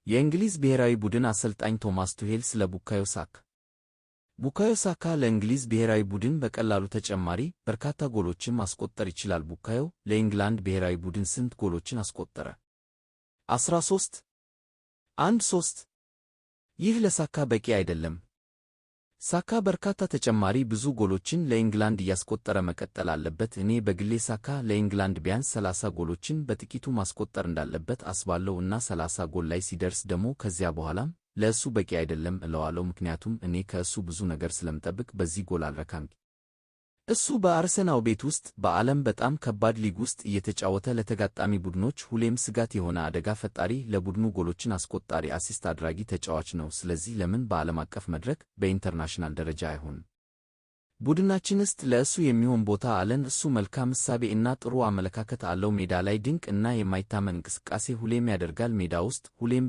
የእንግሊዝ ብሔራዊ ቡድን አሰልጣኝ ቶማስ ቱሄል ስለ ቡካዮ ሳካ። ቡካዮ ሳካ ለእንግሊዝ ብሔራዊ ቡድን በቀላሉ ተጨማሪ በርካታ ጎሎችን ማስቆጠር ይችላል። ቡካዮ ለኢንግላንድ ብሔራዊ ቡድን ስንት ጎሎችን አስቆጠረ? 13። 1-3። ይህ ለሳካ በቂ አይደለም። ሳካ በርካታ ተጨማሪ ብዙ ጎሎችን ለኢንግላንድ እያስቆጠረ መቀጠል አለበት። እኔ በግሌ ሳካ ለኢንግላንድ ቢያንስ 30 ጎሎችን በጥቂቱ ማስቆጠር እንዳለበት አስባለሁ እና 30 ጎል ላይ ሲደርስ ደግሞ ከዚያ በኋላም ለእሱ በቂ አይደለም እለዋለሁ፣ ምክንያቱም እኔ ከእሱ ብዙ ነገር ስለምጠብቅ በዚህ ጎል አልረካም። እሱ በአርሰናል ቤት ውስጥ በዓለም በጣም ከባድ ሊግ ውስጥ እየተጫወተ ለተጋጣሚ ቡድኖች ሁሌም ስጋት የሆነ አደጋ ፈጣሪ፣ ለቡድኑ ጎሎችን አስቆጣሪ፣ አሲስት አድራጊ ተጫዋች ነው። ስለዚህ ለምን በዓለም አቀፍ መድረክ በኢንተርናሽናል ደረጃ አይሆንም? ቡድናችን ውስጥ ለእሱ የሚሆን ቦታ አለን። እሱ መልካም እሳቤ እና ጥሩ አመለካከት አለው። ሜዳ ላይ ድንቅ እና የማይታመን እንቅስቃሴ ሁሌም ያደርጋል። ሜዳ ውስጥ ሁሌም